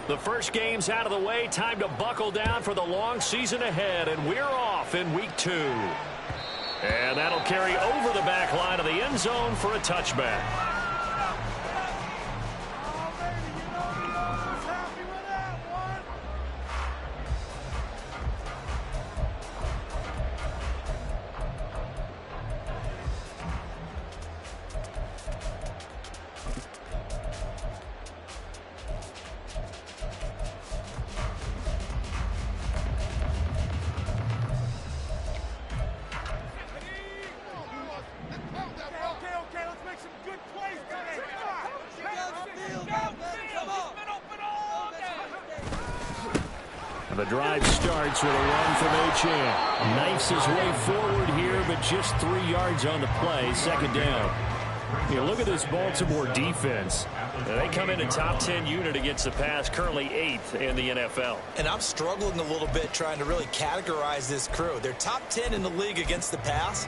The first game's out of the way. Time to buckle down for the long season ahead, and we're off in week 2. And that'll carry over the back line of the end zone for a touchback. The drive starts with a run from Achane. Knifes his way forward here, but just 3 yards on the play. Second down. You look at this Baltimore defense. They come in a top 10 unit against the pass, currently 8th in the NFL. And I'm struggling a little bit trying to really categorize this crew. They're top 10 in the league against the pass,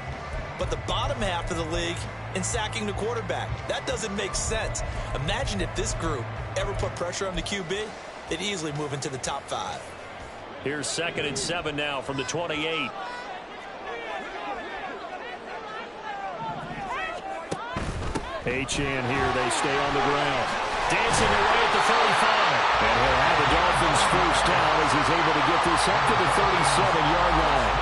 but the bottom half of the league in sacking the quarterback. That doesn't make sense. Imagine if this group ever put pressure on the QB, they'd easily move into the top 5. Here's 2nd and 7 now from the 28. Achane here. They stay on the ground. Dancing away at the 35. And he'll have the Dolphins first down as he's able to get this up to the 37-yard line.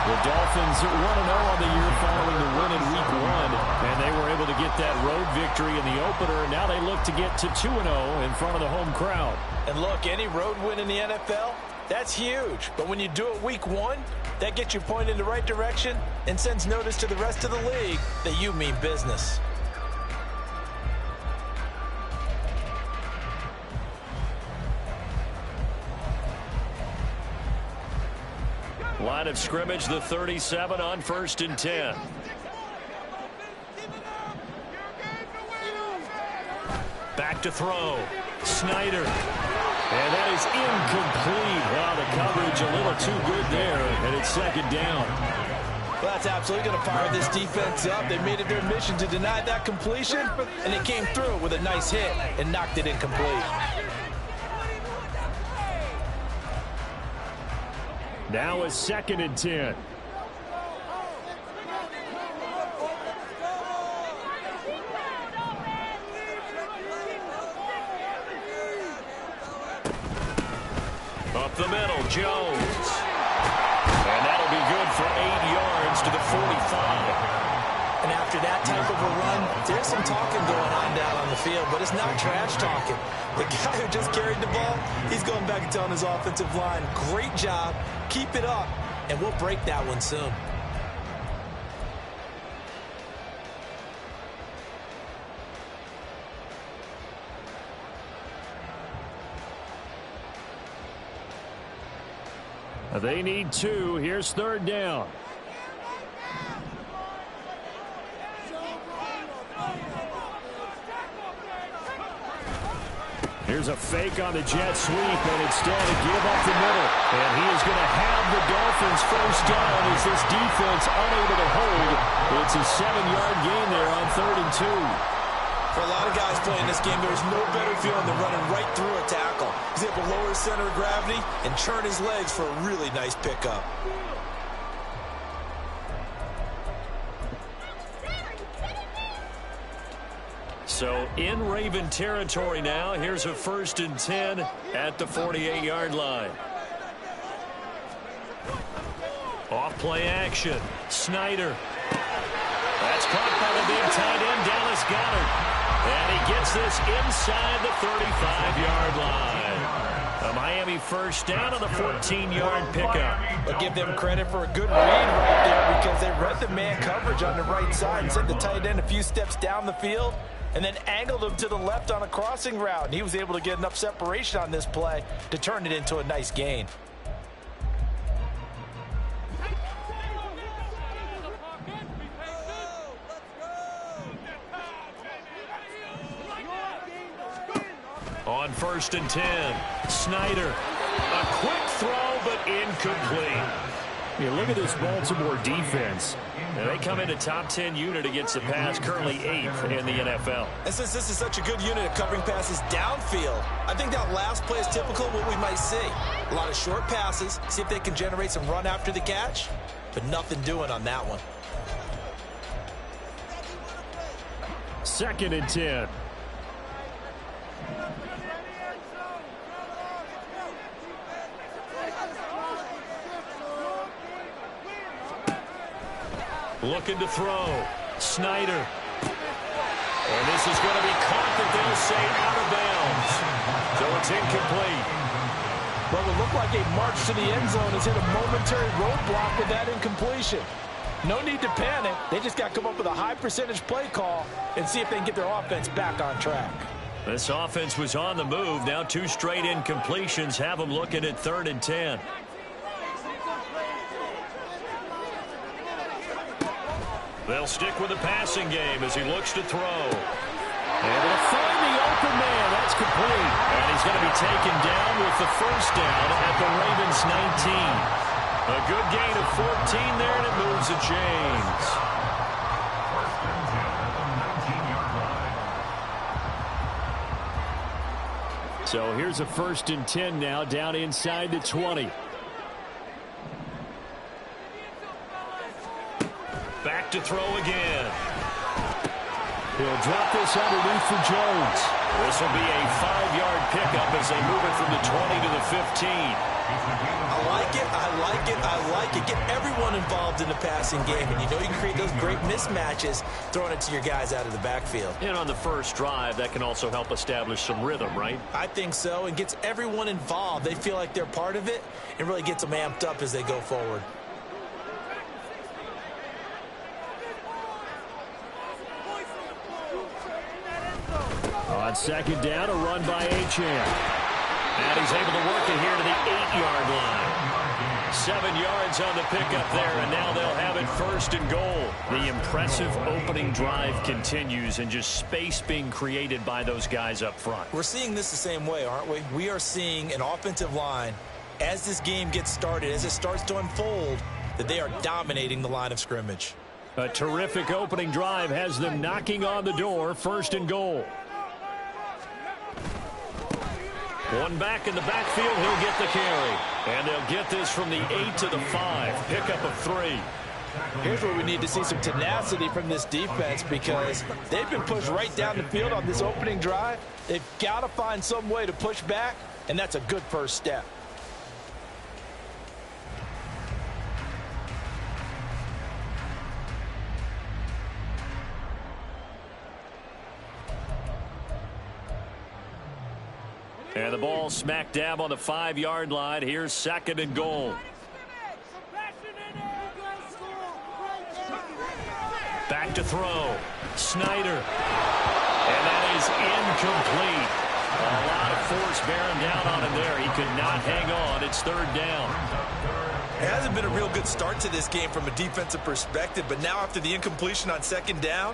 The Dolphins 1-0 on the year following the win in week 1. And they were able to get that road victory in the opener. And now they look to get to 2-0 in front of the home crowd. And look, any road win in the NFL, that's huge. But when you do it week 1, that gets you pointed in the right direction and sends notice to the rest of the league that you mean business. Line of scrimmage, the 37 on 1st and 10. Back to throw. Snyder. And that is incomplete. Wow, the coverage a little too good there, and it's 2nd down. Well, that's absolutely going to fire this defense up. They made it their mission to deny that completion, and they came through with a nice hit and knocked it incomplete. Now it's 2nd and 10. Up the middle, Jones. And that'll be good for 8 yards to the 45. And after that type of a run, there's some talking going on down on the field, but it's not trash talking. The guy who just carried the ball, he's going back and telling his offensive line, great job, keep it up, and we'll break that one soon. They need 2. Here's 3rd down. Here's a fake on the jet sweep, and instead a give up the middle. And he is going to have the Dolphins first down as this defense unable to hold. It's a 7-yard gain there on 3rd and 2. For a lot of guys playing this game, there's no better feeling than running right through a tackle. He's able to lower his center of gravity and churn his legs for a really nice pickup. So in Raven territory now. Here's a 1st and 10 at the 48-yard line. Off play action. Snyder. That's caught by the big tight end, Dallas Goedert. And he gets this inside the 35-yard line. A Miami first down on the 14-yard pickup. But give them credit for a good read right there because they read the man coverage on the right side and sent the tight end a few steps down the field and then angled him to the left on a crossing route. And he was able to get enough separation on this play to turn it into a nice gain. On 1st and 10, Snyder. A quick throw, but incomplete. You look at this Baltimore defense. And they come into top 10 unit against the pass, currently 8th in the NFL. And since this is such a good unit of covering passes downfield, I think that last play is typical of what we might see. A lot of short passes, see if they can generate some run after the catch, but nothing doing on that one. 2nd and 10. Looking to throw. Snyder. And this is going to be caught, that they'll say out of bounds. So it's incomplete. Well, it looked like a march to the end zone has hit a momentary roadblock with that incompletion. No need to panic. They just got to come up with a high percentage play call and see if they can get their offense back on track. This offense was on the move. Now 2 straight incompletions have them looking at 3rd and 10. They'll stick with the passing game as he looks to throw. Able to find the open man. That's complete. And he's going to be taken down with the first down at the Ravens 19. A good gain of 14 there, and it moves the chains. So here's a 1st and 10 now, down inside the 20. Back to throw again. He'll drop this underneath for Jones. This will be a 5-yard pickup as they move it from the 20 to the 15. I like it, I like it, I like it. Get everyone involved in the passing game, and you know you can create those great mismatches throwing it to your guys out of the backfield. And on the first drive, that can also help establish some rhythm, right? I think so, and gets everyone involved. They feel like they're part of it, and really gets them amped up as they go forward. On 2nd down, a run by Achane. And he's able to work it here to the 8-yard line. 7 yards on the pickup there, and now they'll have it 1st and goal. The impressive opening drive continues, and just space being created by those guys up front. We're seeing this the same way, aren't we? We are seeing an offensive line, as this game gets started, as it starts to unfold, that they are dominating the line of scrimmage. A terrific opening drive has them knocking on the door, 1st and goal. One back in the backfield, he'll get the carry. And they'll get this from the 8 to the 5. Pickup of 3. Here's where we need to see some tenacity from this defense, because they've been pushed right down the field on this opening drive. They've got to find some way to push back, and that's a good first step. And the ball smack dab on the 5-yard line. Here's 2nd and goal. Back to throw. Snyder. And that is incomplete. A lot of force bearing down on him there. He could not hang on. It's 3rd down. It hasn't been a real good start to this game from a defensive perspective, but now after the incompletion on 2nd down,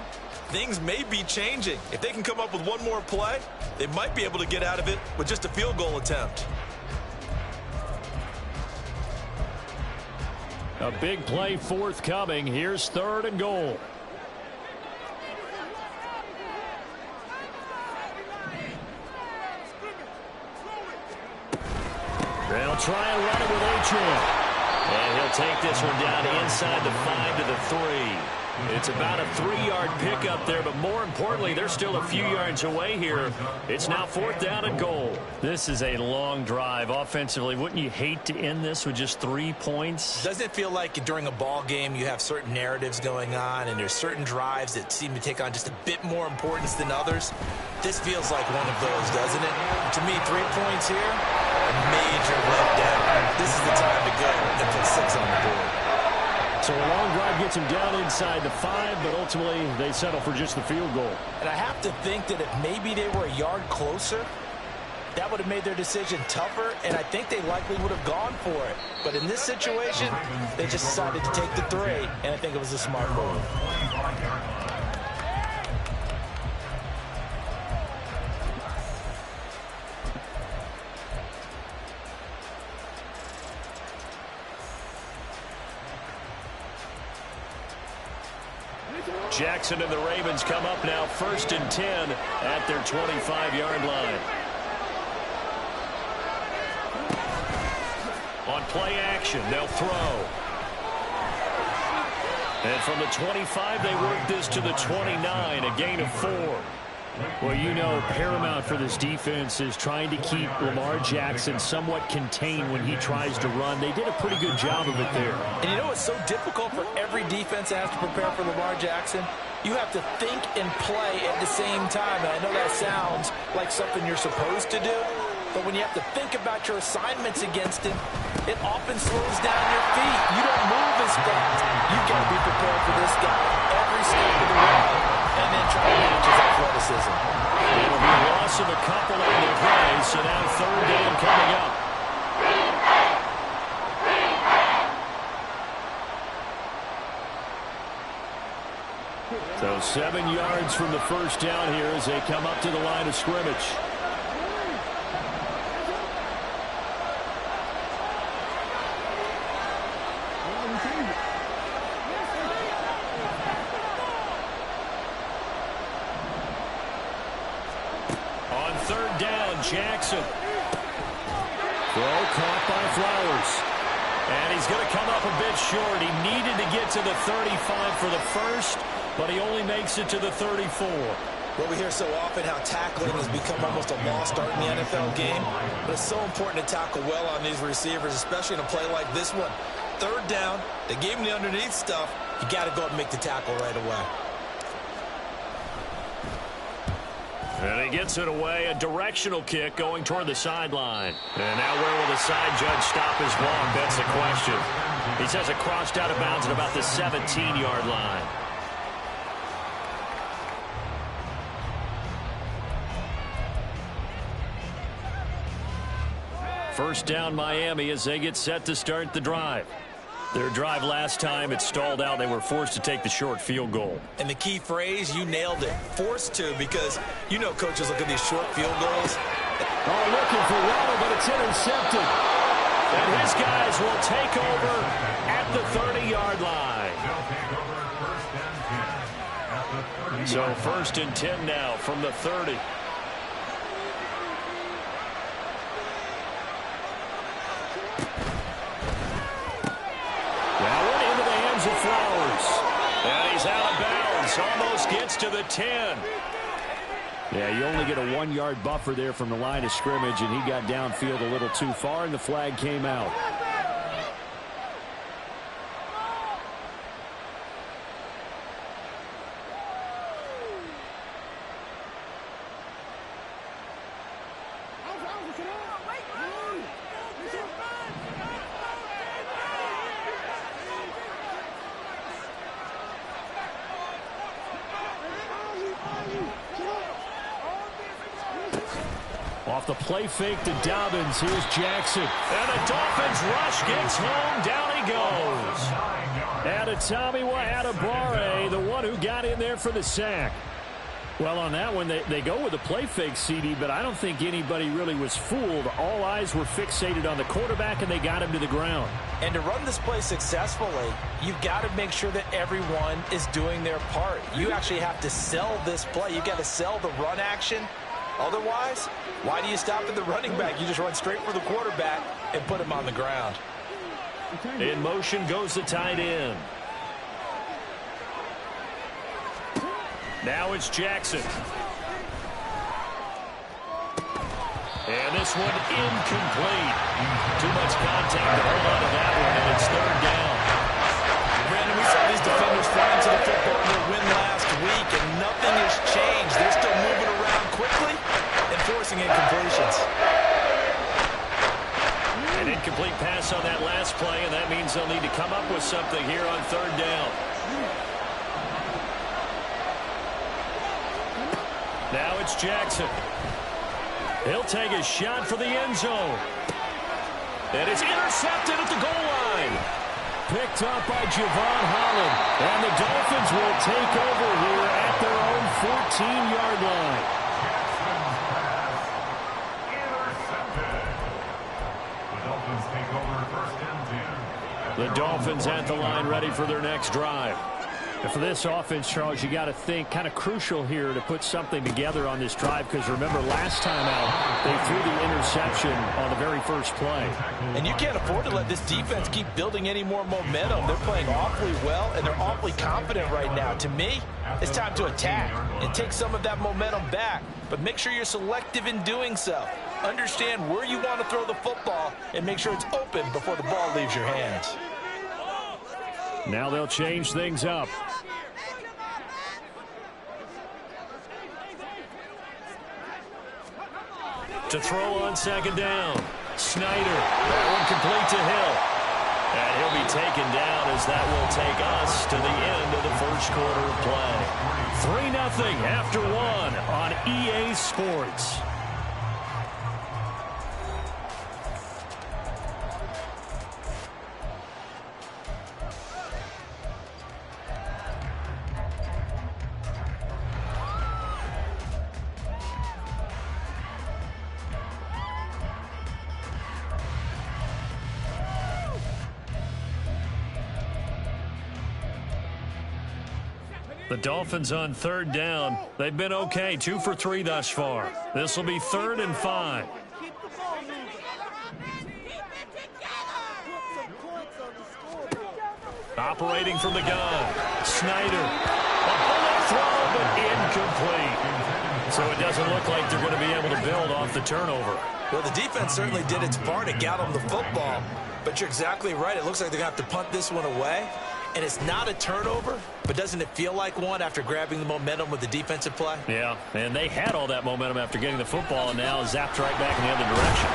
things may be changing. If they can come up with one more play, they might be able to get out of it with just a field goal attempt. A big play forthcoming. Here's 3rd and goal. They'll try and run it with Achane. And he'll take this one down inside the 5 to the 3. It's about a 3-yard pickup there, but more importantly, they're still a few yards away here. It's now 4th down and goal. This is a long drive offensively. Wouldn't you hate to end this with just 3 points? Doesn't it feel like during a ball game you have certain narratives going on, and there's certain drives that seem to take on just a bit more importance than others? This feels like one of those, doesn't it? To me, 3 points here, a major letdown. This is the time to go and put 6 on the board. So a long drive gets him down inside the 5, but ultimately they settle for just the field goal. And I have to think that if maybe they were a yard closer, that would have made their decision tougher, and I think they likely would have gone for it. But in this situation, they just decided to take the 3, and I think it was a smart move. Jackson and the Ravens come up now 1st and 10 at their 25-yard line. On play action, they'll throw. And from the 25, they work this to the 29, a gain of 4. Well, you know, paramount for this defense is trying to keep Lamar Jackson somewhat contained when he tries to run. They did a pretty good job of it there. And you know it's so difficult for every defense that has to prepare for Lamar Jackson? You have to think and play at the same time. And I know that sounds like something you're supposed to do, but when you have to think about your assignments against him, it often slows down your feet. You don't move as fast. You've got to be prepared for this guy every step of the way, and then try to manage his athleticism. It'll be a loss of a couple on the play, so now 3rd down coming up. So 7 yards from the first down here as they come up to the line of scrimmage. On 3rd down, Jackson. Throw caught by Flowers. And he's going to come up a bit short. He needed to get to the 35 for the first, but he only makes it to the 34. Well, we hear so often how tackling has become almost a lost art in the NFL game, but it's so important to tackle well on these receivers, especially in a play like this one. 3rd down, they gave him the underneath stuff. You got to go and make the tackle right away. And he gets it away, a directional kick going toward the sideline. And now where will the side judge stop his walk? That's the question. He says it crossed out of bounds at about the 17-yard line. First down Miami as they get set to start the drive. Their drive last time, it stalled out. They were forced to take the short field goal. And the key phrase, you nailed it, forced to, because you know coaches look at these short field goals. Oh, looking for Waddle, but it's intercepted. And his guys will take over at the 30-yard line. So 1st and 10 now from the 30. Of Flowers. And he's out of bounds. Almost gets to the 10. Yeah, you only get a 1-yard buffer there from the line of scrimmage, and he got downfield a little too far, and the flag came out. Off the play fake to Dobbins. Here's Jackson. And the Dolphins rush gets home. Down he goes. Adetomiwa Adebawore, the one who got in there for the sack. Well, on that one, they go with a play fake, CD, but I don't think anybody really was fooled. All eyes were fixated on the quarterback, and they got him to the ground. And to run this play successfully, you've got to make sure that everyone is doing their part. You actually have to sell this play. You've got to sell the run action. Otherwise, why do you stop at the running back? You just run straight for the quarterback and put him on the ground. In motion goes the tight end. Now it's Jackson. And this one incomplete. Too much contact to hold on to that one, and it's 3rd down. Brandon, we saw these defenders flying to the football in their win last week, and nothing has changed. They're still moving around quickly and forcing incompletions. An incomplete pass on that last play, and that means they'll need to come up with something here on 3rd down. Now it's Jackson. He'll take a shot for the end zone. And it's intercepted at the goal line. Picked up by Javon Holland. And the Dolphins will take over here at their own 14-yard line. The Dolphins at the line ready for their next drive. And for this offense, Charles, you got to think kind of crucial here to put something together on this drive, because remember last time out they threw the interception on the very first play. And you can't afford to let this defense keep building any more momentum. They're playing awfully well, and they're awfully confident right now. To me, it's time to attack and take some of that momentum back, but make sure you're selective in doing so. Understand where you want to throw the football and make sure it's open before the ball leaves your hands. Now they'll change things up. To throw on second down. Snyder. That one complete to Hill. And he'll be taken down as that will take us to the end of the first quarter of play. 3-0 after one on EA Sports. The Dolphins on third down. They've been okay, 2 for 3 thus far. This will be 3rd and 5. Operating from the gun. Snyder. A bullet throw, but incomplete. So it doesn't look like they're going to be able to build off the turnover. Well, the defense certainly did its part to get them the football. But you're exactly right. It looks like they're going to have to punt this one away. And it's not a turnover, but doesn't it feel like one after grabbing the momentum with the defensive play? Yeah, and they had all that momentum after getting the football, and now zapped right back in the other direction.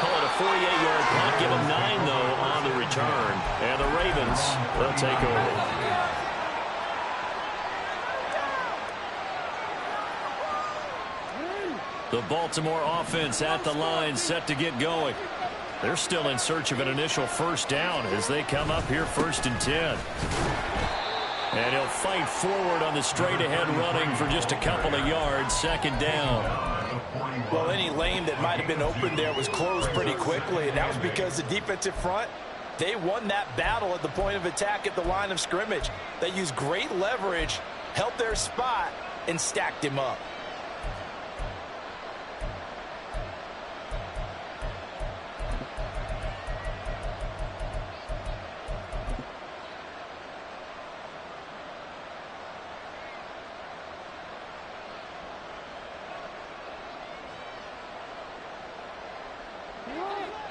Call it a 48-yard punt. Give them 9, though, on the return. And the Ravens will take over. The Baltimore offense at the line, set to get going. They're still in search of an initial first down as they come up here 1st and 10. And he'll fight forward on the straight-ahead running for just a couple of yards, 2nd down. Well, any lane that might have been open there was closed pretty quickly, and that was because the defensive front, they won that battle at the point of attack at the line of scrimmage. They used great leverage, held their spot, and stacked him up.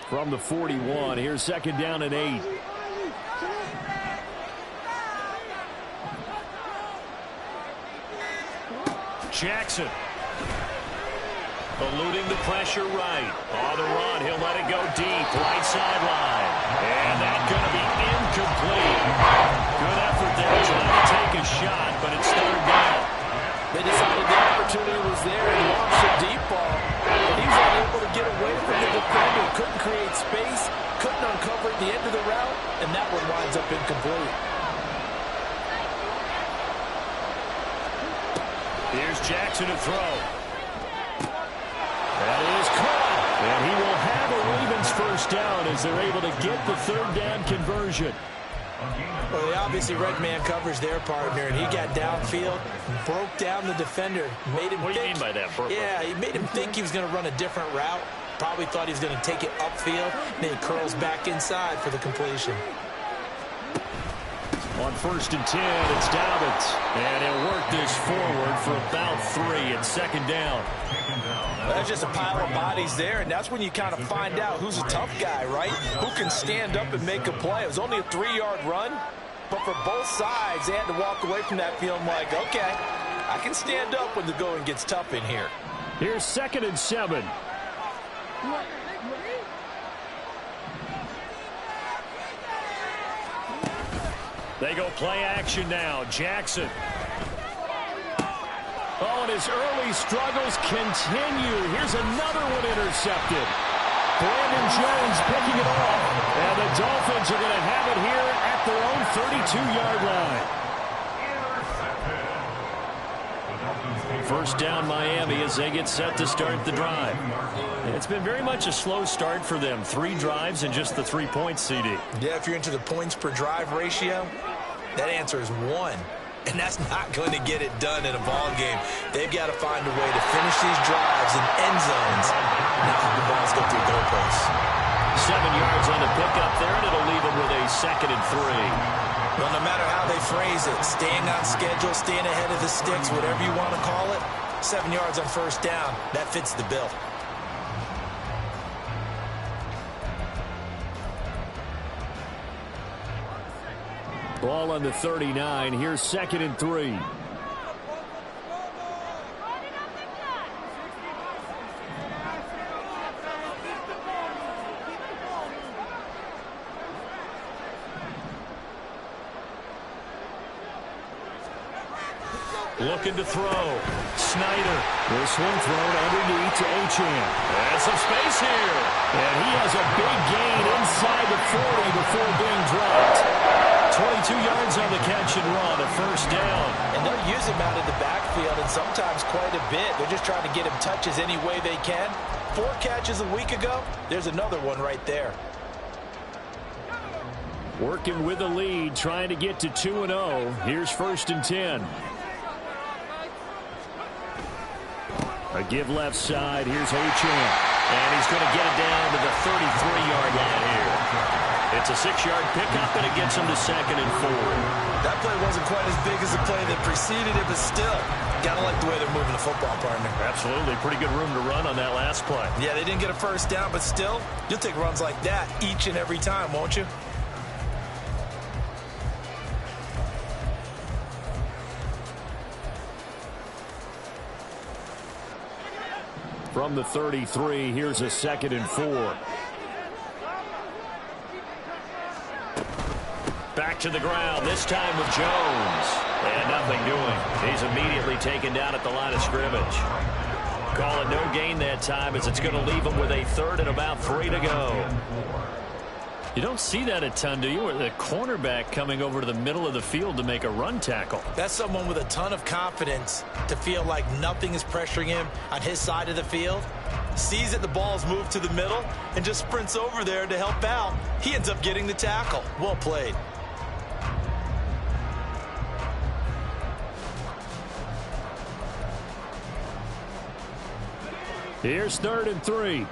From the 41, here's 2nd down and 8. Jackson. Eluding the pressure right. On the run, he'll let it go deep. Right sideline. And that's going to be incomplete. Good effort there trying to take a shot, but it's 3rd down. They decided the opportunity was there and launched a deep ball. But he was unable to get away from the defender. Couldn't create space. Couldn't uncover at the end of the route. And that one winds up incomplete. Here's Jackson to throw. That is caught. And he will have a Ravens first down as they're able to get the 3rd down conversion. Well, they obviously read man coverage their partner, and he got downfield, broke down the defender, made him What do you mean by that, Burpo? Yeah, he made him think he was going to run a different route. Probably thought he was going to take it upfield, then he curls back inside for the completion. On 1st and 10, it's Dobbins. And he'll work this forward for about 3 at 2nd down. Well, that's just a pile of bodies there, and that's when you kind of find out who's a tough guy, right? Who can stand up and make a play. It was only a 3-yard run, but for both sides, they had to walk away from that feeling like, okay, I can stand up when the going gets tough in here. Here's 2nd and 7. They go play action now. Jackson. Oh, and his early struggles continue. Here's another one intercepted. Brandon Jones picking it off. And the Dolphins are going to have it here at their own 32-yard line. First down Miami as they get set to start the drive. It's been very much a slow start for them. 3 drives and just the 3 points, CD. Yeah, if you're into the points per drive ratio, That answer is 1. And that's not going to get it done in a ball game. They've got to find a way to finish these drives in end zones. Now the balls go through goalposts. 7 yards on the pickup there, and it'll leave them with a 2nd and 3. Well, no matter how they phrase it, staying on schedule, staying ahead of the sticks, whatever you want to call it, 7 yards on first down, that fits the bill. Ball on the 39. Here's 2nd and 3. Looking to throw. Snyder. This one thrown underneath to Achane. And some space here. And he has a big gain inside the 40 before being dropped. 22 yards on the catch and run, a first down. And they'll use him out of the backfield, and sometimes quite a bit. They're just trying to get him touches any way they can. 4 catches a week ago. There's another one right there. Working with the lead, trying to get to 2-0. Here's 1st and 10. A give left side. Here's Achane. And he's going to get it down to the 33-yard line here. It's a 6-yard pickup, and it gets him to 2nd and 4. That play wasn't quite as big as the play that preceded it, but still, got to like the way they're moving the football, partner. Absolutely. Pretty good room to run on that last play. Yeah, they didn't get a first down, but still, you'll take runs like that each and every time, won't you? From the 33, here's a 2nd and 4. Back to the ground, this time with Jones. And nothing doing. He's immediately taken down at the line of scrimmage. Call it no gain that time, as it's going to leave him with a 3rd and about 3 to go. You don't see that a ton, do you? Or the cornerback coming over to the middle of the field to make a run tackle. That's someone with a ton of confidence to feel like nothing is pressuring him on his side of the field. Sees that the ball's moved to the middle and just sprints over there to help out. He ends up getting the tackle. Well played. Here's 3rd and 3.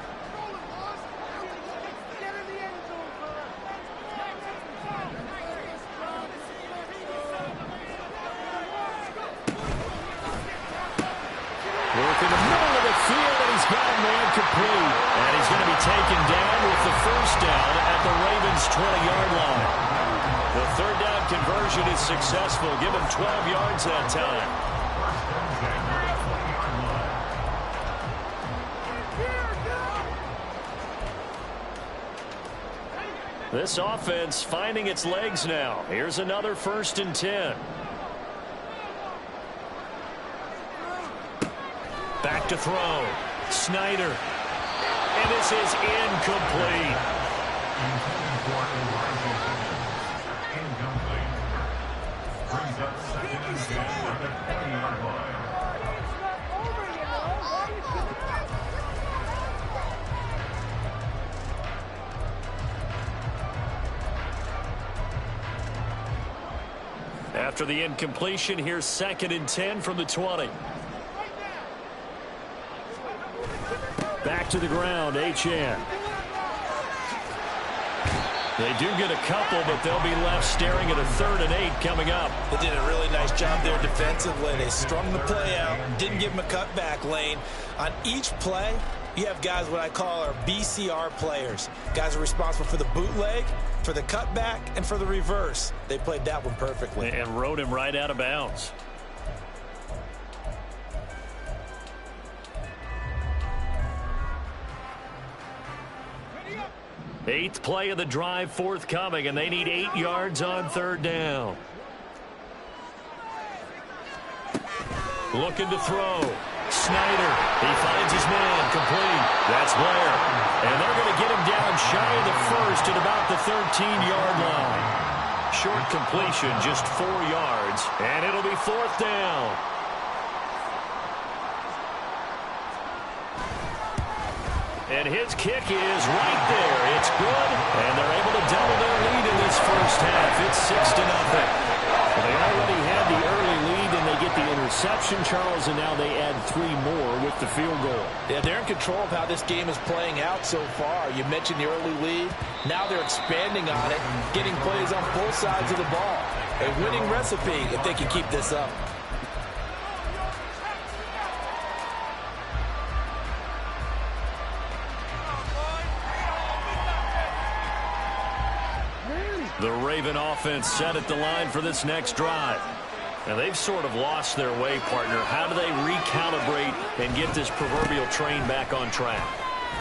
Work in the middle of the field, and he's got a man complete. And he's going to be taken down with the first down at the Ravens' 20-yard line. The 3rd down conversion is successful. Give him 12 yards that time. This offense finding its legs now. Here's another 1st and 10. Back to throw. Snyder. And this is incomplete. After the incompletion, here's 2nd and 10 from the 20. Back to the ground, Achane. They do get a couple, but they'll be left staring at a 3rd and 8 coming up. They did a really nice job there defensively. They strung the play out, didn't give him a cutback lane. On each play, you have guys what I call our BCR players. Guys are responsible for the bootleg, for the cutback, and for the reverse. They played that one perfectly. And rode him right out of bounds. Eighth play of the drive forthcoming, and they need 8 yards on 3rd down. Looking to throw. Snyder. He finds his man. Complete. That's Blair. And they're going to get him down shy of the 1st at about the 13-yard line. Short completion, just 4 yards, and it'll be 4th down. And his kick is right there. It's good, and they're able to double their lead in this first half. It's 6-0. They already had the early lead, and they get the interception, Charles, and now they add 3 more with the field goal. Yeah, they're in control of how this game is playing out so far. You mentioned the early lead. Now they're expanding on it, getting plays on both sides of the ball. A winning recipe if they can keep this up. The Raven offense set at the line for this next drive. Now, they've sort of lost their way, partner. How do they recalibrate and get this proverbial train back on track?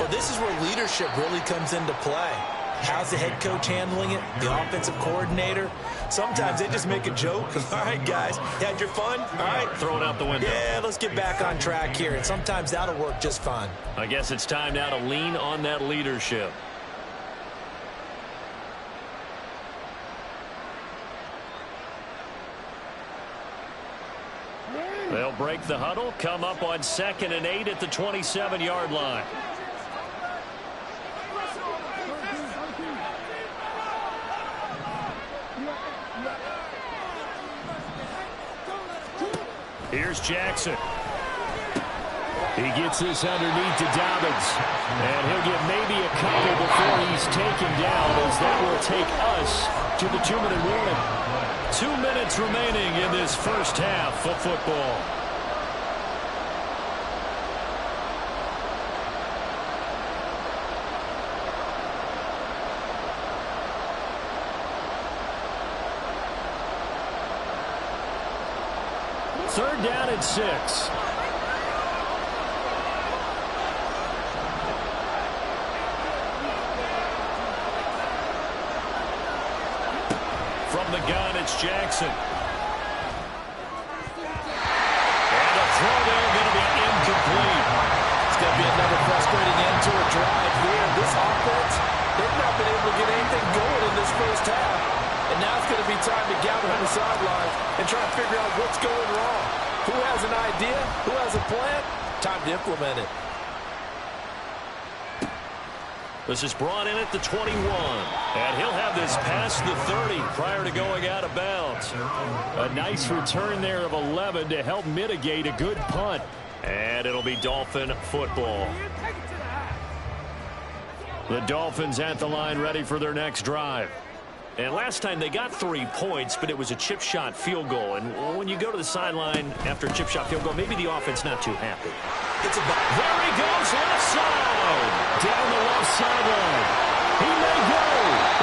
Well, this is where leadership really comes into play. How's the head coach handling it? The offensive coordinator? Sometimes they just make a joke. All right, guys, had your fun? All right. Throw it out the window. Yeah, let's get back on track here. And sometimes that'll work just fine. I guess it's time now to lean on that leadership. They'll break the huddle, come up on 2nd and 8 at the 27-yard line. Here's Jackson. He gets this underneath to Dobbins. And he'll get maybe a couple before he's taken down, as that will take us to the 2-minute warning. 2 minutes remaining in this first half of football. Third down and 6. From the gun, it's Jackson. And a throw there going to be incomplete. It's going to be another frustrating end to a drive here. This offense, they've not been able to get anything going in this first half. And now it's going to be time to gather on the sidelines and try to figure out what's going wrong. Who has an idea? Who has a plan? Time to implement it. This is brought in at the 21. And he'll have this past the 30 prior to going out of bounds. A nice return there of 11 to help mitigate a good punt. And it'll be Dolphin football. The Dolphins at the line ready for their next drive. And last time they got 3 points, but it was a chip shot field goal. And when you go to the sideline after a chip shot field goal, maybe the offense not too happy. There he goes, left side. Down the left sideline. He may go.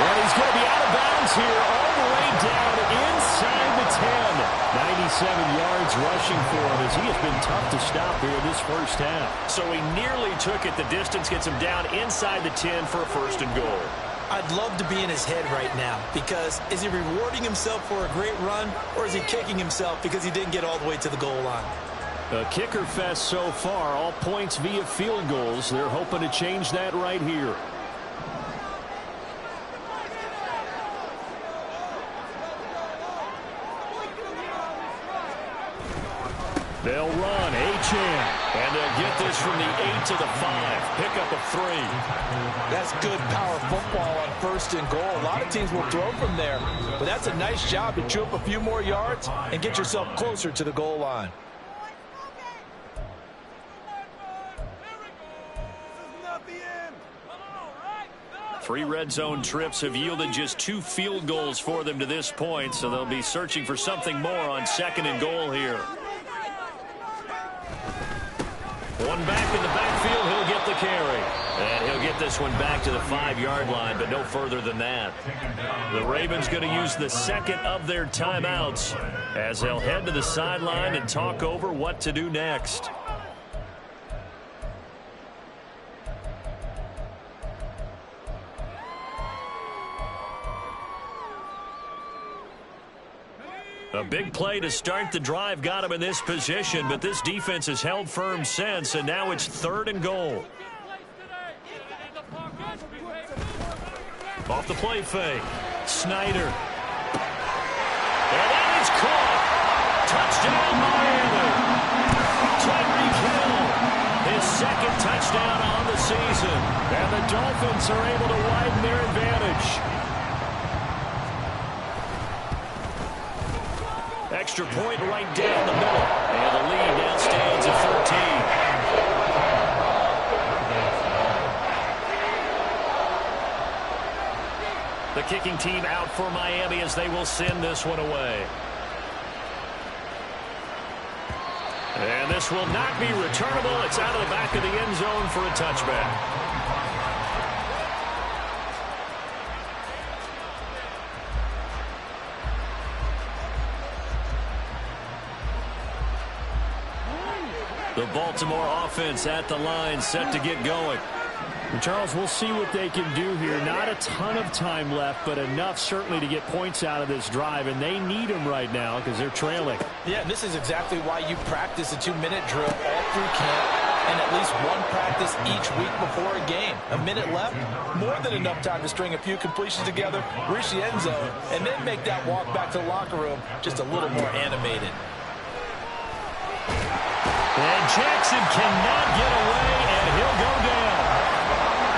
And he's going to be out of bounds here all the way down inside the 10. 97 yards rushing for him, as he has been tough to stop here in this first half. So he nearly took it. The distance gets him down inside the 10 for a 1st and goal. I'd love to be in his head right now, because is he rewarding himself for a great run, or is he kicking himself because he didn't get all the way to the goal line? A kicker fest so far, all points via field goals. They're hoping to change that right here. They'll run, Achane. And they'll get this from the 8 to the 5. Pick up a 3. That's good power football on 1st and goal. A lot of teams will throw from there, but that's a nice job to chew up a few more yards and get yourself closer to the goal line. Three red zone trips have yielded just 2 field goals for them to this point, so they'll be searching for something more on 2nd and goal here. One back in the backfield, he'll get the carry. And he'll get this one back to the 5-yard line, but no further than that. The Ravens going to use the 2nd of their timeouts as they'll head to the sideline and talk over what to do next. A big play to start the drive got him in this position, but this defense has held firm since, and now it's 3rd and goal. Off the play fake. Snyder. And that is caught. Touchdown, Miami. Tyreek Hill, his 2nd touchdown on the season. And the Dolphins are able to widen their advantage. extra point right down the middle. And the lead now stands at 13. The kicking team out for Miami as they will send this one away. And this will not be returnable. It's out of the back of the end zone for a touchback. The Baltimore offense at the line, set to get going. And Charles, we'll see what they can do here. Not a ton of time left, but enough certainly to get points out of this drive, and they need them right now because they're trailing. Yeah, and this is exactly why you practice a 2-minute drill all through camp and at least one practice each week before a game. A minute left, more than enough time to string a few completions together, reach the end zone, and then make that walk back to the locker room just a little more animated. And Jackson cannot get away, and he'll go down.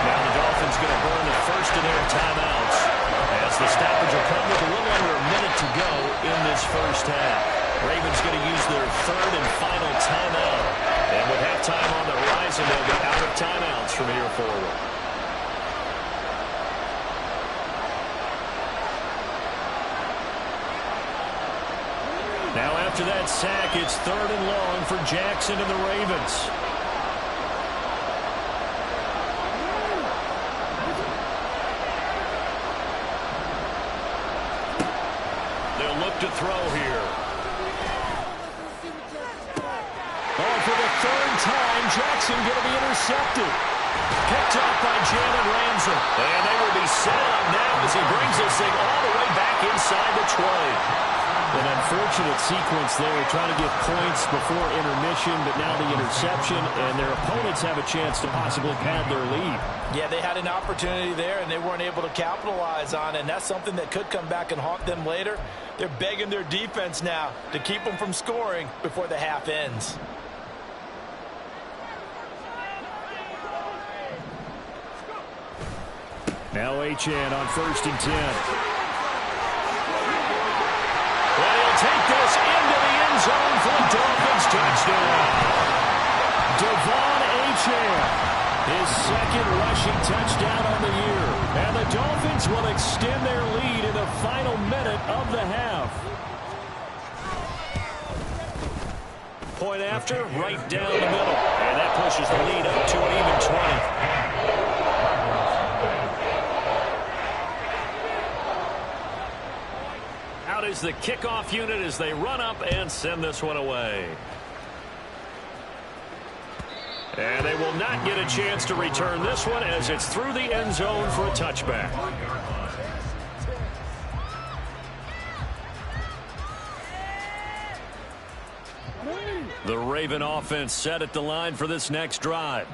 Now the Dolphins going to burn the first of their timeouts as the stoppage will come with a little under a minute to go in this first half. Ravens going to use their third and final timeout. And with halftime on the horizon, they'll be out of timeouts from here forward. Now after that sack, it's third and long for Jackson and the Ravens. They'll look to throw here. Oh, for the third time, Jackson going to be intercepted. Picked up by Jalen Ramsey. And they will be set up now as he brings this thing all the way back inside the 20. An unfortunate sequence there, trying to get points before intermission, but now the interception, and their opponents have a chance to possibly pad their lead. Yeah, they had an opportunity there, and they weren't able to capitalize on it, and that's something that could come back and haunt them later. They're begging their defense now to keep them from scoring before the half ends. Now Achane on 1st and 10. Well, he'll take this into the end zone for the Dolphins touchdown. Devon Achane, his second rushing touchdown on the year. And the Dolphins will extend their lead in the final minute of the half. Point after, right down the middle. And that pushes the lead up to an even 20. Out is the kickoff unit as they run up and send this one away. And they will not get a chance to return this one as it's through the end zone for a touchback. The Raven offense set at the line for this next drive.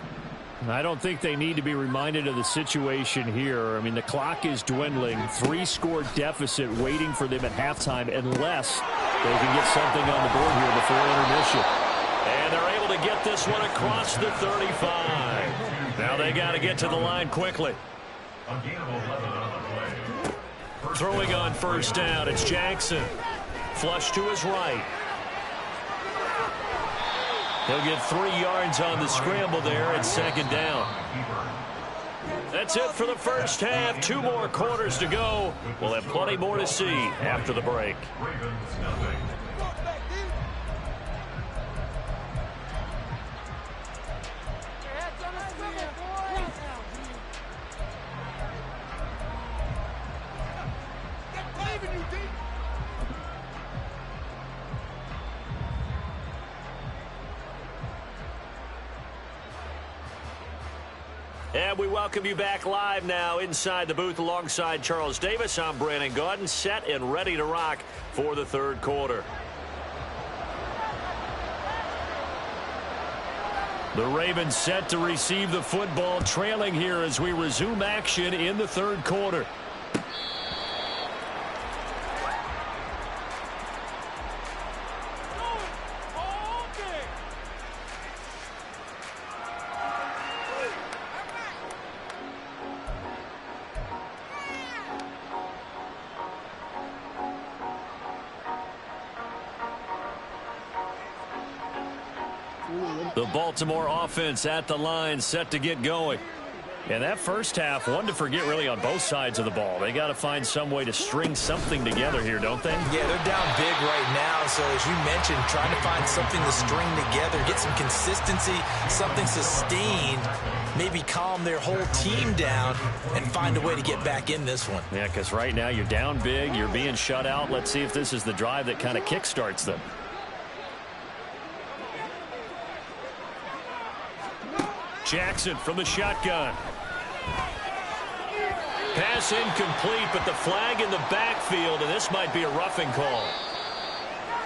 I don't think they need to be reminded of the situation here. I mean, the clock is dwindling. 3-score deficit waiting for them at halftime unless they can get something on the board here before intermission. And they're able to get this one across the 35. Now they got to get to the line quickly. Throwing on first down, it's Jackson. Flush to his right. He'll get 3 yards on the scramble there at second down. That's it for the first half. 2 more quarters to go. We'll have plenty more to see after the break. And we welcome you back live now inside the booth alongside Charles Davis. I'm Brandon Gaudin, set and ready to rock for the third quarter. The Ravens set to receive the football, trailing here as we resume action in the third quarter. The Baltimore offense at the line, set to get going. And that first half, one to forget really on both sides of the ball. They got to find some way to string something together here, don't they? Yeah, they're down big right now. So as you mentioned, trying to find something to string together, get some consistency, something sustained, maybe calm their whole team down and find a way to get back in this one. Yeah, because right now you're down big, you're being shut out. Let's see if this is the drive that kind of kickstarts them. Jackson from the shotgun. Pass incomplete, but the flag in the backfield, and this might be a roughing call.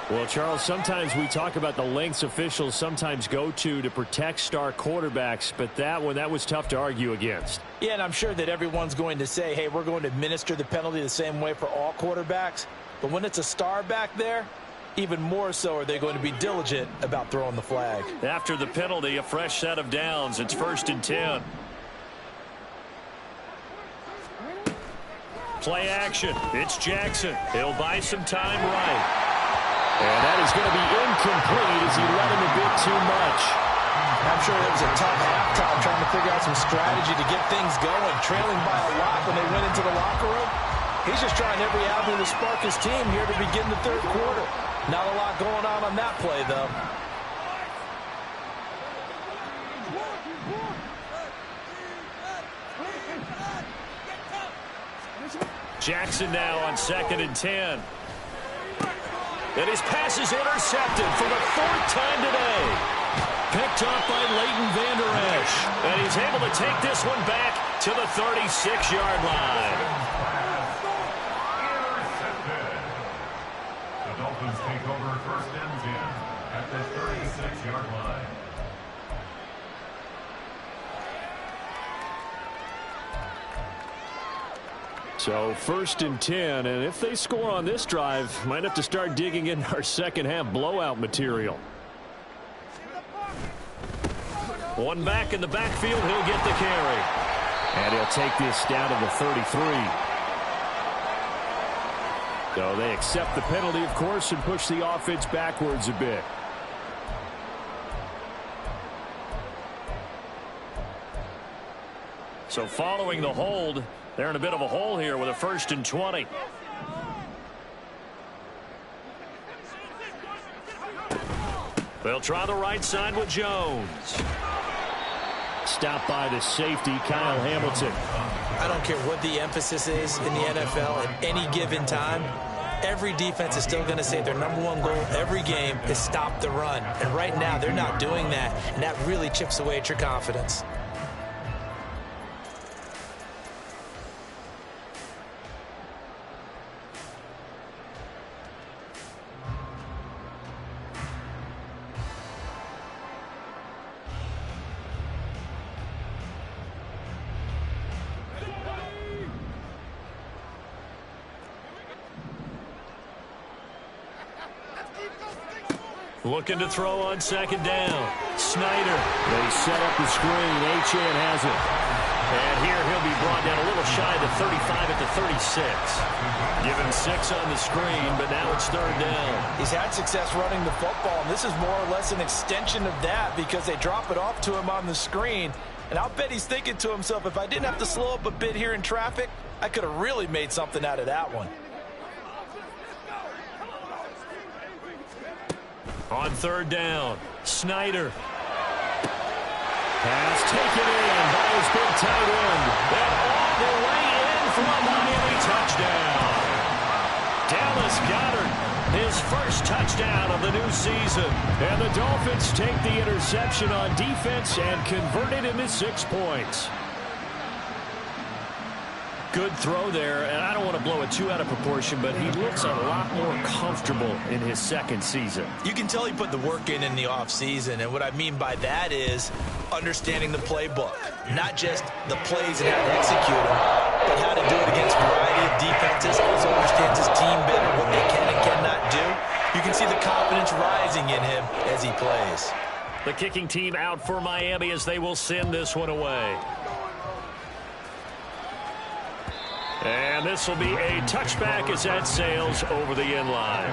Well, Charles, sometimes we talk about the lengths officials sometimes go to protect star quarterbacks, but that was tough to argue against. Yeah, and I'm sure that everyone's going to say, hey, we're going to administer the penalty the same way for all quarterbacks. But when it's a star back there, even more so are they going to be diligent about throwing the flag. After the penalty, a fresh set of downs. It's 1st and 10. Play action. It's Jackson. He'll buy some time right. And that is going to be incomplete as he let him a bit too much. I'm sure it was a tough halftime trying to figure out some strategy to get things going, trailing by a lot when they went into the locker room. He's just trying every avenue to spark his team here to begin the third quarter. Not a lot going on that play, though. Jackson now on 2nd and 10. And his pass is intercepted for the 4th time today. Picked up by Leighton Vander Esch. And he's able to take this one back to the 36-yard line. The Dolphins take over 1st and 10 at the 36-yard line. So 1st and 10, and if they score on this drive, might have to start digging in our second half blowout material. One back in the backfield, he'll get the carry. And he'll take this down to the 33. So they accept the penalty, of course, and push the offense backwards a bit. So following the hold, they're in a bit of a hole here with a 1st and 20. They'll try the right side with Jones. Stopped by the safety, Kyle Hamilton. I don't care what the emphasis is in the NFL at any given time. Every defense is still going to say their #1 goal every game is stop the run. And right now, they're not doing that, and that really chips away at your confidence. Looking to throw on 2nd down. Snyder. They set up the screen. Achane has it. And here he'll be brought down a little shy of the 35 at the 36. Given 6 on the screen, but now it's 3rd down. He's had success running the football, and this is more or less an extension of that because they drop it off to him on the screen. And I'll bet he's thinking to himself, if I didn't have to slow up a bit here in traffic, I could have really made something out of that one. On 3rd down, Snyder. Pass taken in by his big tight end. And all the way in for a Miami touchdown. Dallas Goedert, his first touchdown of the new season. And the Dolphins take the interception on defense and convert it into 6 points. Good throw there, and I don't want to blow it too out of proportion, but he looks a lot more comfortable in his 2nd season. You can tell he put the work in the offseason, and what I mean by that is understanding the playbook. Not just the plays and how to execute them, but how to do it against a variety of defenses. Also understands his team better, what they can and cannot do. You can see the confidence rising in him as he plays. The kicking team out for Miami as they will send this one away. And this will be a touchback as that sails over the end line.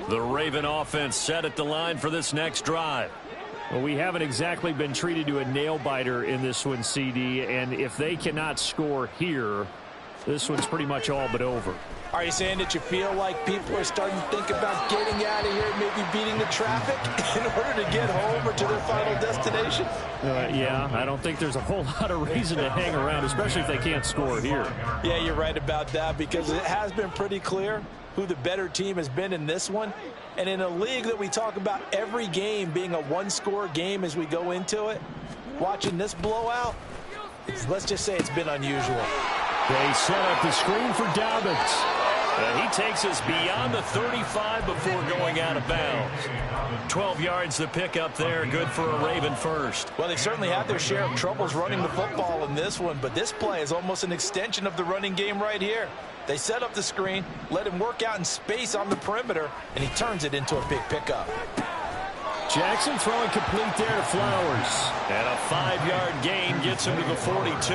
The Raven offense set at the line for this next drive. Well, we haven't exactly been treated to a nail-biter in this one, CD, and if they cannot score here, this one's pretty much all but over. Are you saying that you feel like people are starting to think about getting out of here, maybe beating the traffic in order to get home or to their final destination? Yeah, I don't think there's a whole lot of reason to hang around, especially if they can't score here. Yeah, you're right about that, because it has been pretty clear who the better team has been in this one. And in a league that we talk about every game being a one-score game as we go into it, watching this blowout, let's just say it's been unusual. They set up the screen for Dobbins. He takes us beyond the 35 before going out of bounds. 12 yards to pick up there. Good for a Raven first. Well, they certainly had their share of troubles running the football in this one, but this play is almost an extension of the running game right here. They set up the screen, let him work out in space on the perimeter, and he turns it into a big pickup. Jackson throwing complete there to Flowers. And a 5-yard gain gets him to the 42. It's a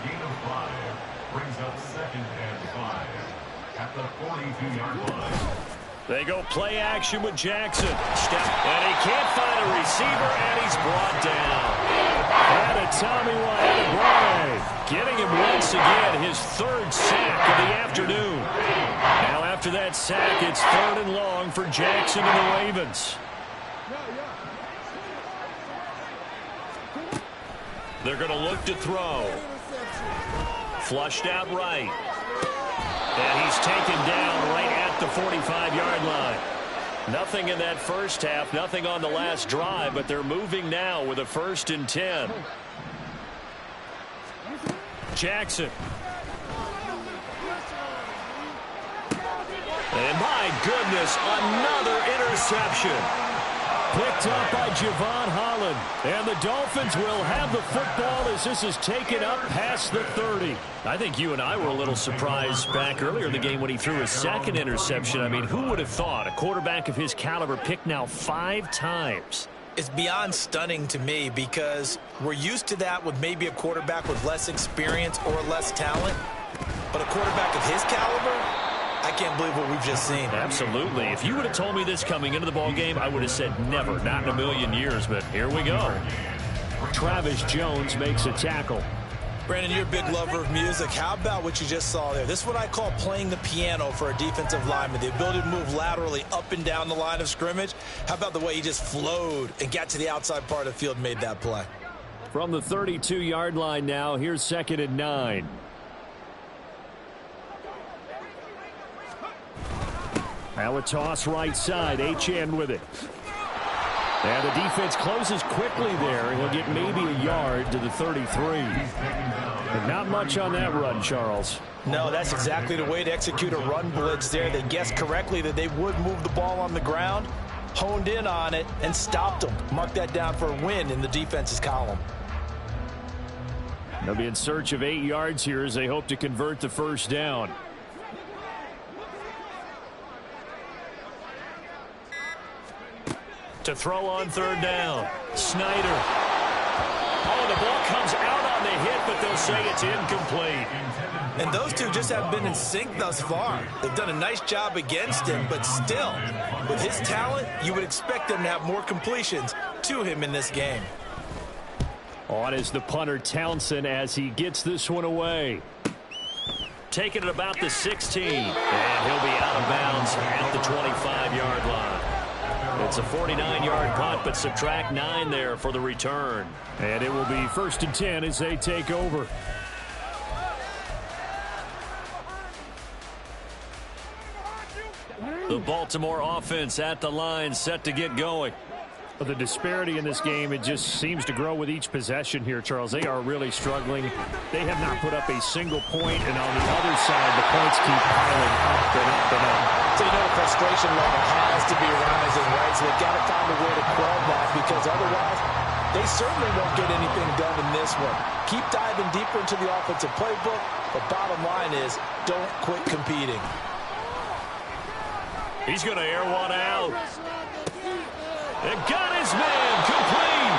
gain of 5. Brings up 2nd and 5 at the 42-yard line. They go play action with Jackson. And he can't find a receiver, and he's brought down. And a Tommy White, getting him once again, his 3rd sack of the afternoon. Now after that sack, it's 3rd and long for Jackson and the Ravens. They're going to look to throw. Flushed out right. And he's taken down right at the 45-yard line. Nothing in that first half, nothing on the last drive, but they're moving now with a 1st and 10. Jackson. And my goodness, another interception. Picked up by Javon Holland. And the Dolphins will have the football as this is taken up past the 30. I think you and I were a little surprised back earlier in the game when he threw his 2nd interception. I mean, who would have thought a quarterback of his caliber picked now 5 times? It's beyond stunning to me, because we're used to that with maybe a quarterback with less experience or less talent. But a quarterback of his caliber, I can't believe what we've just seen. Absolutely. If you would have told me this coming into the ball game, I would have said never, not in a million years, but here we go. Travis Jones makes a tackle. Brandon, you're a big lover of music. How about what you just saw there? This is what I call playing the piano for a defensive lineman, the ability to move laterally up and down the line of scrimmage. How about the way he just flowed and got to the outside part of the field and made that play? From the 32-yard line now, here's 2nd and 9. Now a toss right side. Achane with it. And the defense closes quickly there. He'll get maybe a yard to the 33. But not much on that run, Charles. No, that's exactly the way to execute a run blitz there. They guessed correctly that they would move the ball on the ground, honed in on it, and stopped them. Mark that down for a win in the defense's column. They'll be in search of 8 yards here as they hope to convert the 1st down. To throw on 3rd down. Snyder. Oh, the ball comes out on the hit, but they'll say it's incomplete. And those two just haven't been in sync thus far. They've done a nice job against him, but still, with his talent, you would expect them to have more completions to him in this game. On is the punter Townsend as he gets this one away. Taking it about the 16. And he'll be out of bounds at the 25-yard line. It's a 49-yard punt, but subtract 9 there for the return. And it will be 1st and 10 as they take over. The Baltimore offense at the line, set to get going. The disparity in this game, it just seems to grow with each possession here, Charles. They are really struggling. They have not put up a single point, and on the other side, the points keep piling up and up and up. So, you know, the frustration level has to be rising, right? So they've got to find a way to quell that, because otherwise they certainly won't get anything done in this one. Keep diving deeper into the offensive playbook, but bottom line is don't quit competing. He's going to air one out. And got his man complete.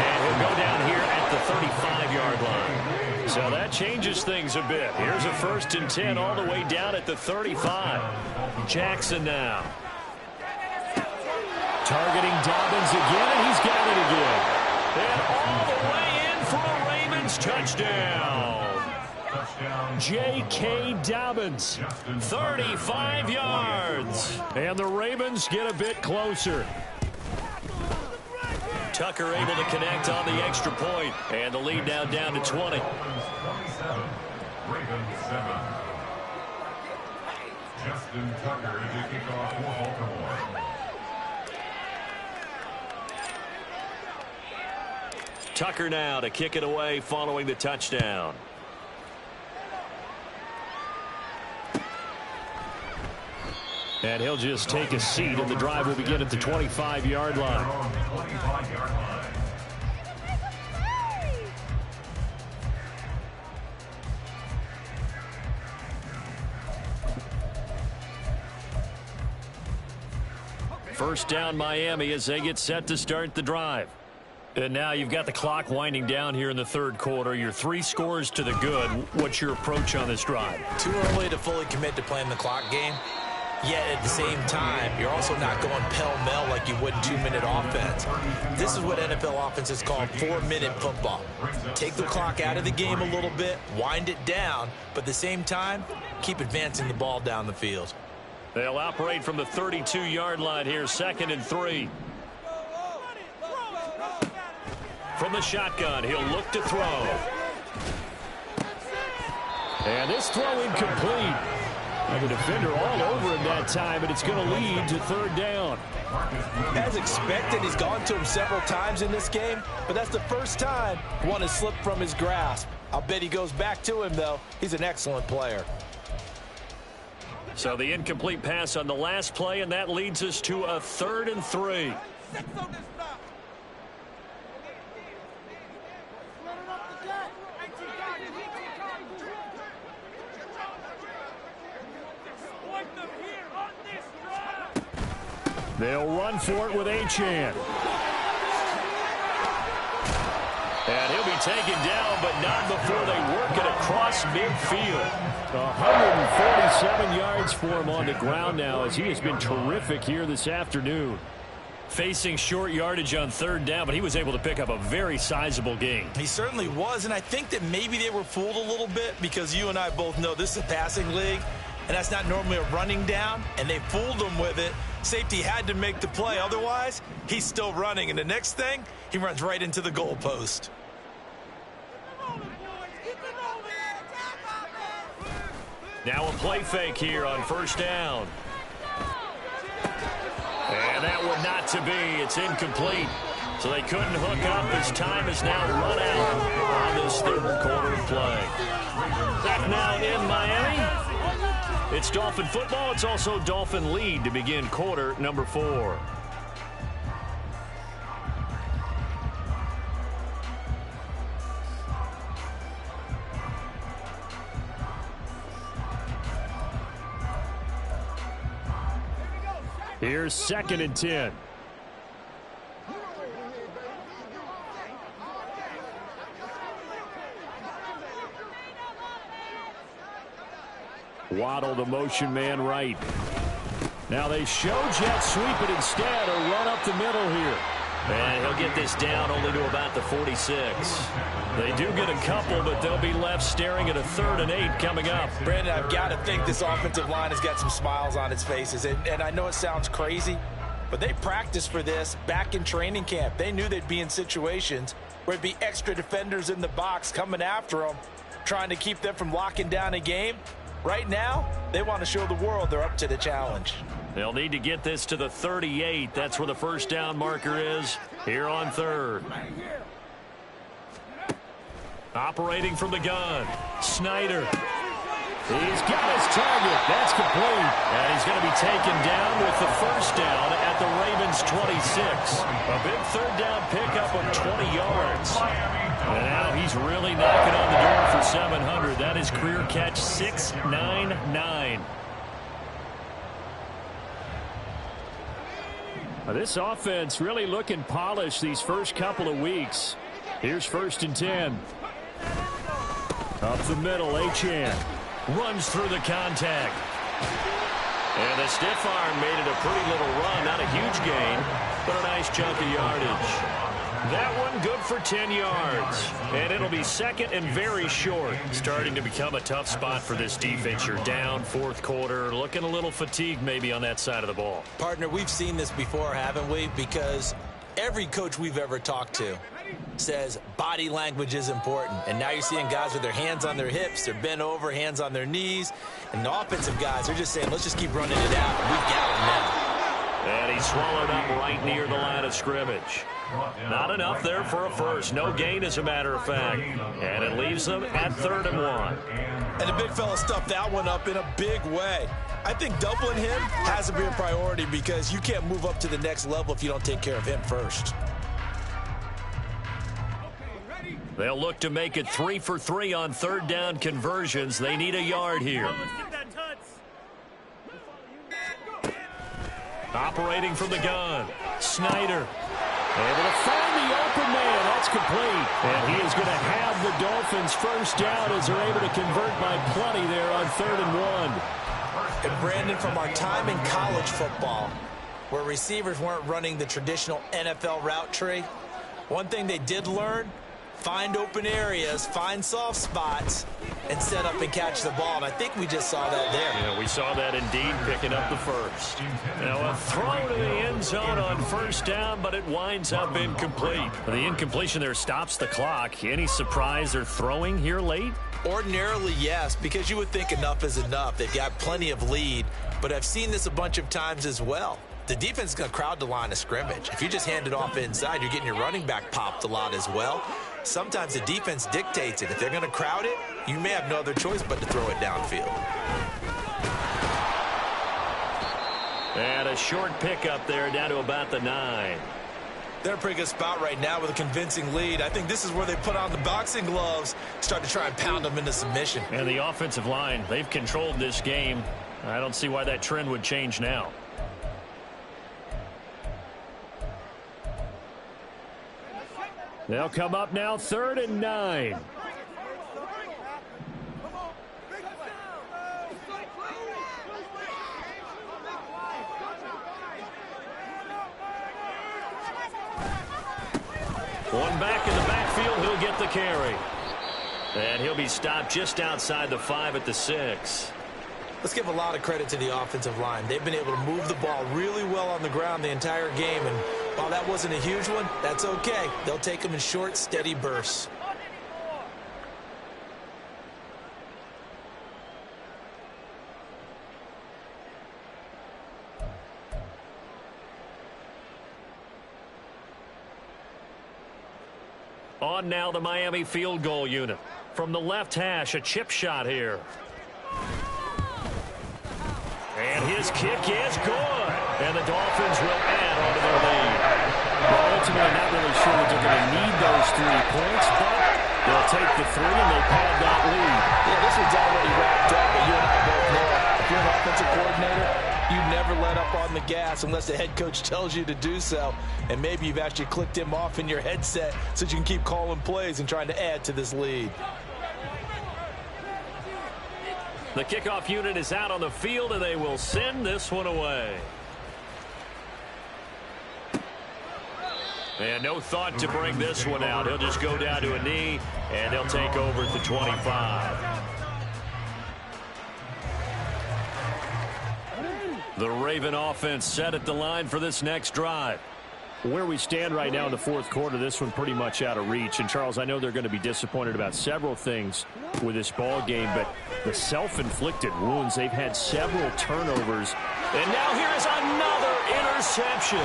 And he'll go down here at the 35-yard line. So that changes things a bit. Here's a 1st and 10 all the way down at the 35. Jackson now. Targeting Dobbins again, and he's got it again. And all the way in for a Ravens touchdown. J.K. Dobbins, 35 yards. And the Ravens get a bit closer. Tucker able to connect on the extra point, and the lead now down to 20. Ravens 7. Justin Tucker is the kickoff for Baltimore. Tucker now to kick it away following the touchdown. And he'll just take a seat, and the drive will begin at the 25-yard line. First down, Miami, as they get set to start the drive. And now you've got the clock winding down here in the third quarter. You're 3 scores to the good. What's your approach on this drive? Too early to fully commit to playing the clock game. Yet at the same time, you're also not going pell-mell like you would 2-minute offense. This is what NFL offenses call 4-minute football. Take the clock out of the game a little bit, wind it down, but at the same time, keep advancing the ball down the field. They'll operate from the 32-yard line here, 2nd and 3. From the shotgun, he'll look to throw. And this throw incomplete. And the defender all over him that time, and it's going to lead to 3rd down. As expected, he's gone to him several times in this game, but that's the first time one has slipped from his grasp. I'll bet he goes back to him, though. He's an excellent player. So the incomplete pass on the last play, and that leads us to a 3rd and 3. They'll run for it with Achane. And he'll be taken down, but not before they work it across midfield. 147 yards for him on the ground now, as he has been terrific here this afternoon. Facing short yardage on 3rd down, but he was able to pick up a very sizable gain. He certainly was, and I think that maybe they were fooled a little bit because you and I both know this is a passing league, and that's not normally a running down, and they fooled him with it. Safety had to make the play. Otherwise, he's still running. And the next thing, he runs right into the goalpost. Now a play fake here on 1st down. And that one not to be. It's incomplete. So they couldn't hook up as time is now run out on this 3rd quarter play. Back now in Miami. It's Dolphin football. It's also Dolphin lead to begin quarter number 4. Here's 2nd and 10. Waddle the motion man right. Now they show jet sweep it instead, or run up the middle here. And he'll get this down only to about the 46. They do get a couple, but they'll be left staring at a 3rd and 8 coming up. Brandon, I've got to think this offensive line has got some smiles on its faces. And I know it sounds crazy, but they practiced for this back in training camp. They knew they'd be in situations where it'd be extra defenders in the box coming after them, trying to keep them from locking down a game. Right now, they want to show the world they're up to the challenge. They'll need to get this to the 38. That's where the 1st down marker is here on 3rd. Operating from the gun, Snyder. He's got his target. That's complete. And he's going to be taken down with the 1st down at the Ravens 26. A big 3rd down pickup of 20 yards. And now he's really knocking on the door for 700. That is career catch 699. This offense really looking polished these first couple of weeks. Here's 1st and 10. Up the middle, Achane runs through the contact. And the stiff arm made it a pretty little run. Not a huge gain, but a nice chunk of yardage. That one good for 10 yards. And it'll be second and very short. Starting to become a tough spot for this defense. You're down fourth quarter. Looking a little fatigued maybe on that side of the ball. Partner, we've seen this before, haven't we? Because every coach we've ever talked to says body language is important. And now you're seeing guys with their hands on their hips. They're bent over, hands on their knees. And the offensive guys are just saying, let's just keep running it out. We've got him now. And he's swallowed up right near the line of scrimmage. Not enough there for a first. No gain, as a matter of fact. And it leaves them at 3rd and 1. And the big fella stuffed that one up in a big way. I think doubling him has to be a priority because you can't move up to the next level if you don't take care of him first. They'll look to make it 3 for 3 on 3rd down conversions. They need a yard here. Operating from the gun, Snyder. Able to find the open man. That's complete. And he is going to have the Dolphins first down as they're able to convert by plenty there on 3rd and 1. And Brandon, from our time in college football, where receivers weren't running the traditional NFL route tree, one thing they did learn, find open areas, find soft spots, and set up and catch the ball. And I think we just saw that there. Yeah, we saw that indeed, picking up the first. Now a throw to the end zone on first down, but it winds up incomplete. The incompletion there stops the clock. Any surprise they're throwing here late? Ordinarily, yes, because you would think enough is enough. They've got plenty of lead, but I've seen this a bunch of times as well. The defense is going to crowd the line of scrimmage. If you just hand it off inside, you're getting your running back popped a lot as well. Sometimes the defense dictates it. If they're going to crowd it, you may have no other choice but to throw it downfield. And a short pickup there down to about the 9. They're in a pretty good spot right now with a convincing lead. I think this is where they put on the boxing gloves, start to try and pound them into submission. And the offensive line, they've controlled this game. I don't see why that trend would change now. They'll come up now 3rd and 9. One back in the backfield, he'll get the carry. And he'll be stopped just outside the 5 at the 6. Let's give a lot of credit to the offensive line. They've been able to move the ball really well on the ground the entire game, and while that wasn't a huge one, that's okay. They'll take them in short, steady bursts. On now the Miami field goal unit. From the left hash, a chip shot here. And his kick is good. And the Dolphins will add on to their lead. Well, ultimately, not really sure that they're going to need those 3 points, but they'll take the 3 and they'll pad that lead. Yeah, this one's already wrapped up, but you and I both know if you're an offensive coordinator, you never let up on the gas unless the head coach tells you to do so. And maybe you've actually clicked him off in your headset so you can keep calling plays and trying to add to this lead. The kickoff unit is out on the field, and they will send this one away. And no thought to bring this one out. He'll just go down to a knee, and they'll take over at the 25. The Raven offense set at the line for this next drive. Where we stand right now in the fourth quarter, this one pretty much out of reach. And, Charles, I know they're going to be disappointed about several things with this ball game, but the self-inflicted wounds, they've had several turnovers. And now here is another interception.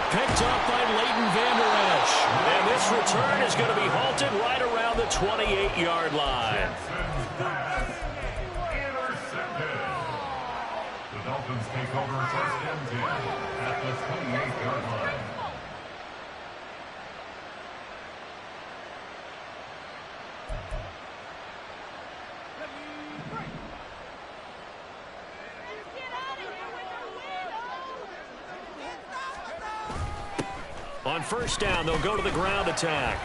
Picked up by Leighton Vander Esch. And this return is going to be halted right around the 28-yard line. The Dolphins take over 1st and 10 at the 28-yard line. On 1st down, they'll go to the ground attack.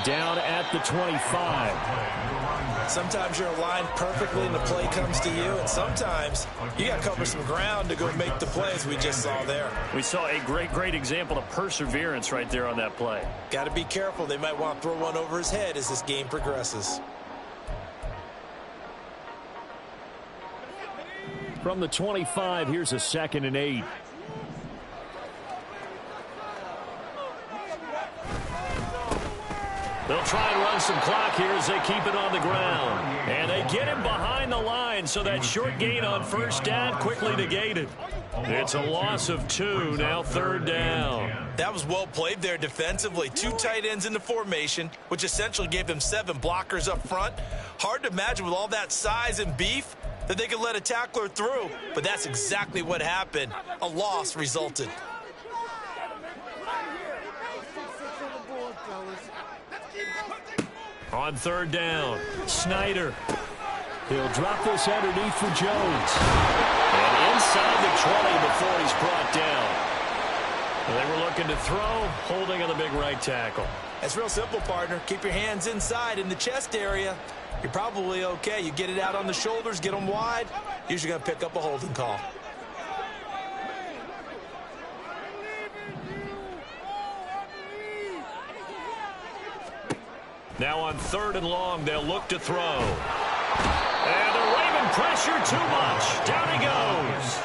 down at the 25. Sometimes you're aligned perfectly and the play comes to you, and sometimes you got to cover some ground to go make the plays we just saw there. We saw a great example of perseverance right there on that play. Got to be careful. They might want to throw one over his head as this game progresses. From the 25, here's a 2nd and 8. They'll try and run some clock here as they keep it on the ground. And they get him behind the line, so that short gain on first down quickly negated. It's a loss of 2, now 3rd down. That was well played there defensively. 2 tight ends in the formation, which essentially gave them 7 blockers up front. Hard to imagine with all that size and beef that they could let a tackler through, but that's exactly what happened. A loss resulted. On 3rd down, Snyder. He'll drop this underneath for Jones. And inside the 20 before he's brought down. They were looking to throw, holding on the big right tackle. It's real simple, partner. Keep your hands inside in the chest area. You're probably okay. You get it out on the shoulders, get them wide. Usually going to pick up a holding call. Now on 3rd and long, they'll look to throw. And they're waving pressure too much. Down he goes.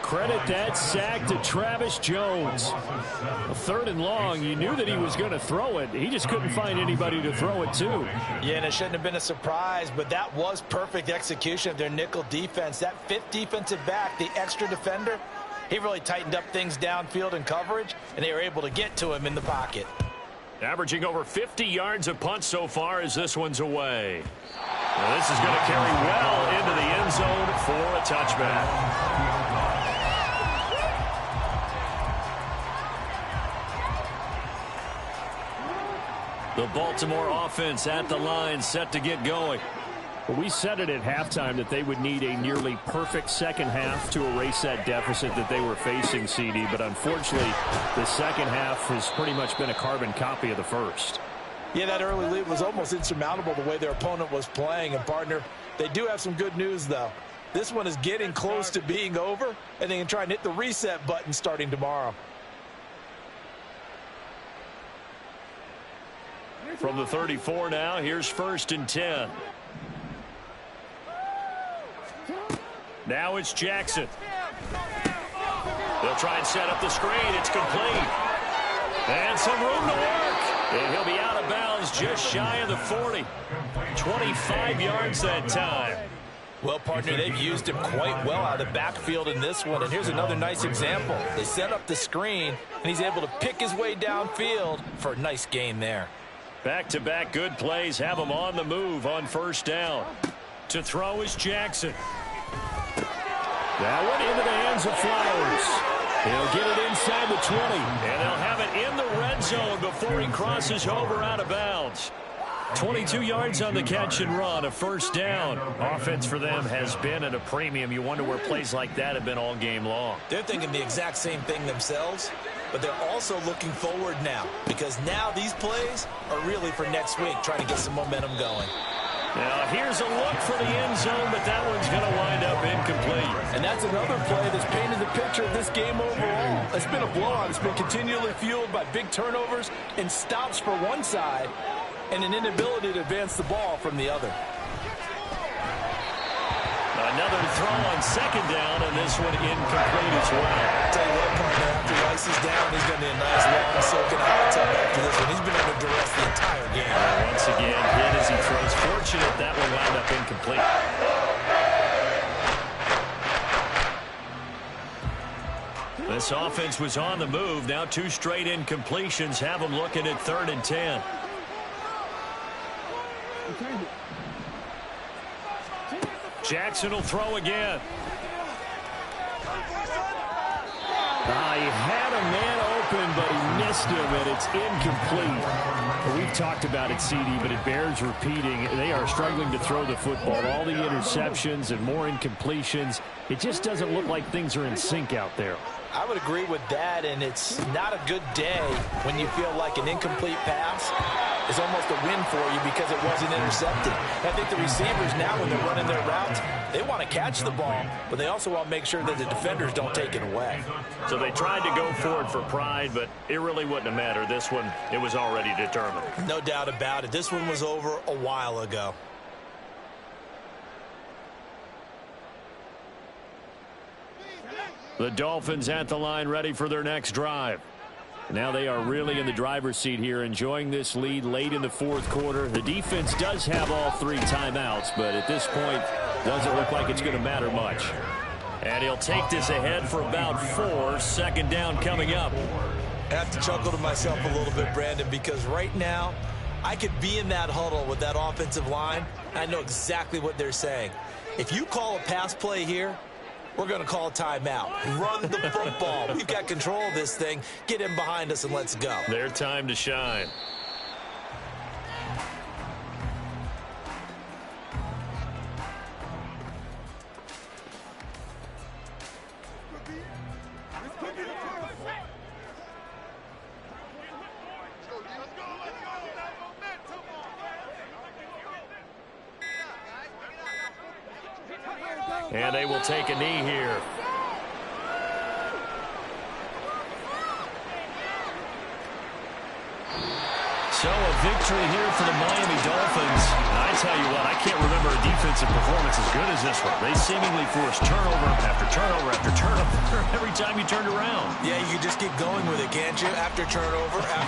Credit that sack to Travis Jones. A 3rd and long, you knew that he was going to throw it. He just couldn't find anybody to throw it to. Yeah, and it shouldn't have been a surprise, but that was perfect execution of their nickel defense. That 5th defensive back, the extra defender, he really tightened up things downfield in coverage, and they were able to get to him in the pocket. Averaging over 50 yards a punt so far as this one's away. Now this is going to carry well into the end zone for a touchback. The Baltimore offense at the line, set to get going. Well, we said it at halftime that they would need a nearly perfect second half to erase that deficit that they were facing, CD. But unfortunately, the second half has pretty much been a carbon copy of the first. Yeah, that early lead was almost insurmountable the way their opponent was playing. And, partner, they do have some good news, though. This one is getting close to being over, and they can try and hit the reset button starting tomorrow. From the 34 now, here's 1st and 10. Now it's Jackson. They'll try and set up the screen. It's complete. And some room to work. And he'll be out of bounds just shy of the 40. 25 yards that time. Well, partner, they've used him quite well out of the backfield in this one. And here's another nice example. They set up the screen, and he's able to pick his way downfield for a nice gain there. Back-to-back good plays have him on the move on 1st down. To throw is Jackson. That one into the hands of Flowers. He'll get it inside the 20. And they'll have it in the red zone before he crosses over out of bounds. 22 yards on the catch and run, a 1st down. Offense for them has been at a premium. You wonder where plays like that have been all game long. They're thinking the exact same thing themselves, but they're also looking forward now because now these plays are really for next week, trying to get some momentum going. Now, here's a look for the end zone, but that one's going to wind up incomplete. And that's another play that's painted the picture of this game overall. It's been a blowout. It's been continually fueled by big turnovers and stops for one side and an inability to advance the ball from the other. Another throw on 2nd down, and this one incomplete as well. I'll tell you what, partner, after Rice is down, he's going to need a nice long soaking hot tub after this one. He's been under duress the entire game. Once again, hit as he throws. Fortunate that one wound up incomplete. This offense was on the move. Now 2 straight incompletions have them looking at 3rd and 10. Jackson will throw again. He had a man open, but he missed him, and it's incomplete. We've talked about it, CD, but it bears repeating. They are struggling to throw the football. All the interceptions and more incompletions. It just doesn't look like things are in sync out there. I would agree with that, and it's not a good day when you feel like an incomplete pass is almost a win for you because it wasn't intercepted. I think the receivers now, when they're running their routes, they want to catch the ball, but they also want to make sure that the defenders don't take it away. So they tried to go for it for pride, but it really wouldn't have mattered. This one, it was already determined. No doubt about it. This one was over a while ago. The Dolphins at the line, ready for their next drive. Now they are really in the driver's seat here, enjoying this lead late in the fourth quarter. The defense does have all 3 timeouts, but at this point, doesn't look like it's going to matter much. And he'll take this ahead for about 4. Second down coming up. I have to chuckle to myself a little bit, Brandon, because right now, I could be in that huddle with that offensive line. I know exactly what they're saying. If you call a pass play here, we're going to call a timeout. Run the football. We've got control of this thing. Get in behind us and let's go. Their time to shine. And they will take a knee here. So a victory here for the Miami Dolphins. And I tell you what, I can't remember a defensive performance as good as this one. They seemingly forced turnover after turnover after turnover every time you turned around. Yeah, you can just keep going with it, can't you? After turnover, after